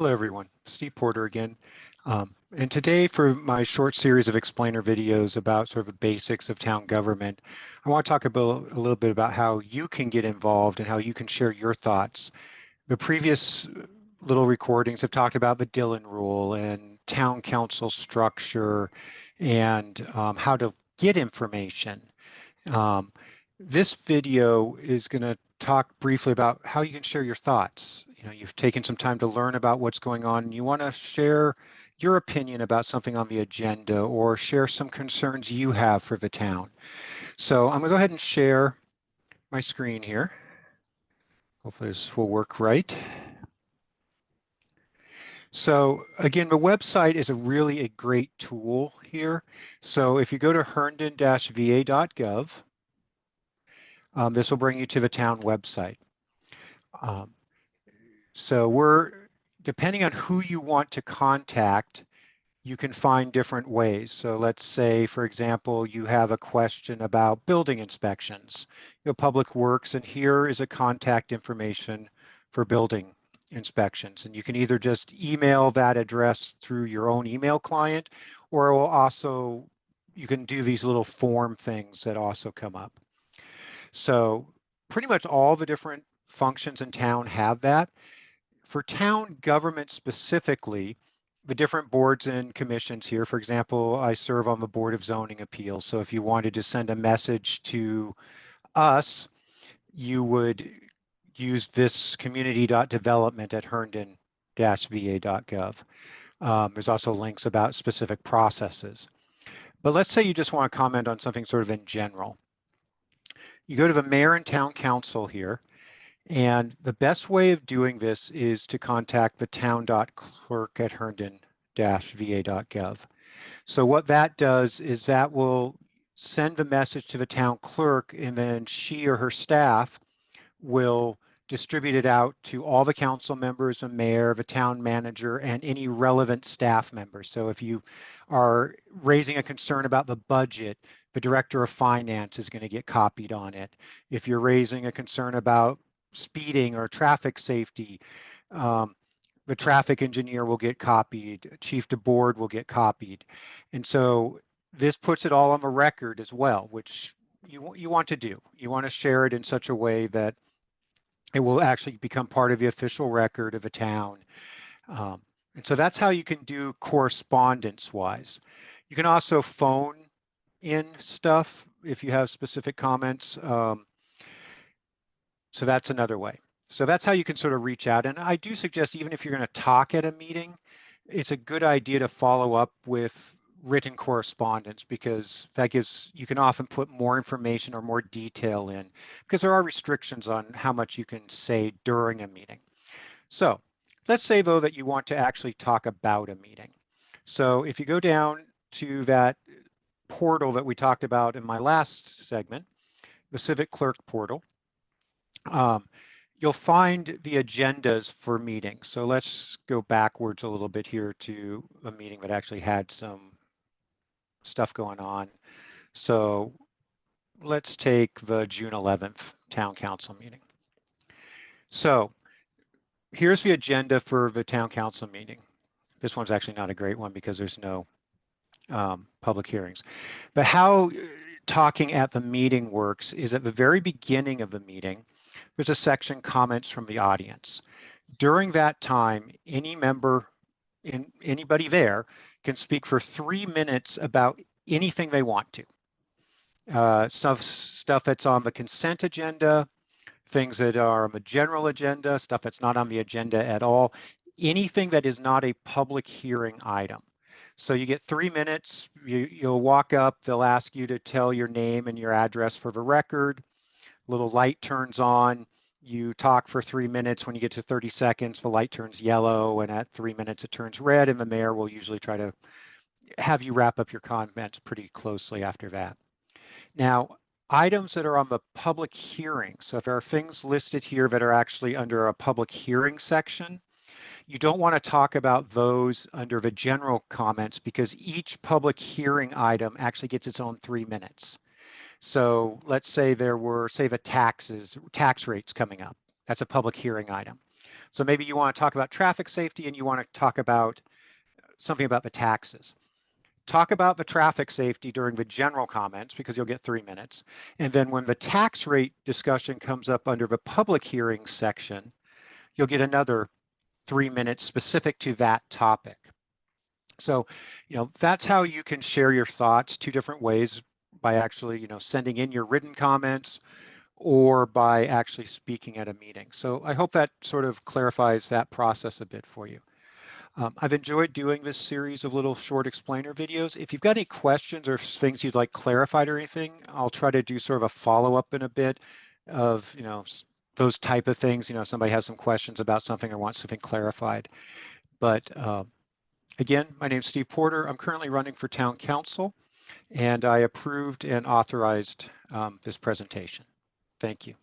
Hello everyone, Steve Porter again. And today for my short series of explainer videos about sort of the basics of town government, I want to talk about a little bit about how you can get involved and how you can share your thoughts. The previous little recordings have talked about the Dillon Rule and town council structure and how to get information. Um, this video is going to talk briefly about how you can share your thoughts. You've taken some time to learn about what's going on and you want to share your opinion about something on the agenda or share some concerns you have for the town. So I'm going to go ahead and share my screen here. Hopefully this will work right. So again, the website is a great tool here. So if you go to herndon-va.gov, this will bring you to the town website. So depending on who you want to contact, you can find different ways. So let's say, for example, you have a question about building inspections, Public Works, and here is a contact information for building inspections. And you can either just email that address through your own email client, or it will also, you can do these little form things that also come up. So pretty much all the different functions in town have that. For town government specifically, the different boards and commissions here, for example, I serve on the Board of Zoning Appeals. So if you wanted to send a message to us, you would use this community.development at herndon-va.gov. There's also links about specific processes. But let's say you just want to comment on something sort of in general. You go to the mayor and town council here, and the best way of doing this is to contact the town.clerk@herndon-va.gov. So what that does is that will send the message to the town clerk, and then she or her staff will distribute it out to all the council members, the mayor, the town manager, and any relevant staff members. So if you are raising a concern about the budget, the director of finance is going to get copied on it. If you're raising a concern about speeding or traffic safety, the traffic engineer will get copied, chief de board will get copied. And so this puts it all on the record as well, which you want to do. You want to share it in such a way that it will actually become part of the official record of a town. And so that's how you can do correspondence wise. You can also phone in stuff if you have specific comments. So that's another way. So that's how you can sort of reach out. And I do suggest, even if you're going to talk at a meeting, it's a good idea to follow up with written correspondence, because that you can often put more information or more detail in, because there are restrictions on how much you can say during a meeting. So let's say though that you want to actually talk about a meeting. So if you go down to that portal that we talked about in my last segment, the Civic Clerk portal, you'll find the agendas for meetings. So let's go backwards a little bit here to a meeting that actually had some stuff going on. So let's take the June 11th town council meeting. So here's the agenda for the town council meeting. This one's actually not a great one because there's no public hearings. But how talking at the meeting works is at the very beginning of the meeting, there's a section comments from the audience. During that time, any member, anybody there can speak for 3 minutes about anything they want to. Stuff that's on the consent agenda, things that are on the general agenda, stuff that's not on the agenda at all, anything that is not a public hearing item. So you get 3 minutes, you'll walk up, they'll ask you to tell your name and your address for the record. Little light turns on, you talk for 3 minutes. When you get to 30 seconds, the light turns yellow, and at 3 minutes it turns red, and the mayor will usually try to have you wrap up your comments pretty closely after that. Now, items that are on the public hearing, so if there are things listed here that are actually under a public hearing section, you don't want to talk about those under the general comments, because each public hearing item actually gets its own 3 minutes. So let's say there were, say, the tax rates coming up. That's a public hearing item. So maybe you want to talk about traffic safety and you want to talk about something about the taxes. Talk about the traffic safety during the general comments because you'll get 3 minutes. And then when the tax rate discussion comes up under the public hearing section, you'll get another 3 minutes specific to that topic. So, that's how you can share your thoughts 2 different ways, by actually, sending in your written comments or by actually speaking at a meeting. So I hope that sort of clarifies that process a bit for you. I've enjoyed doing this series of little short explainer videos. If you've got any questions or things you'd like clarified or anything, I'll try to do sort of a follow-up in a bit of, those type of things. Somebody has some questions about something or wants something clarified. But again, my name's Steve Porter. I'm currently running for town council, and I approved and authorized this presentation. Thank you.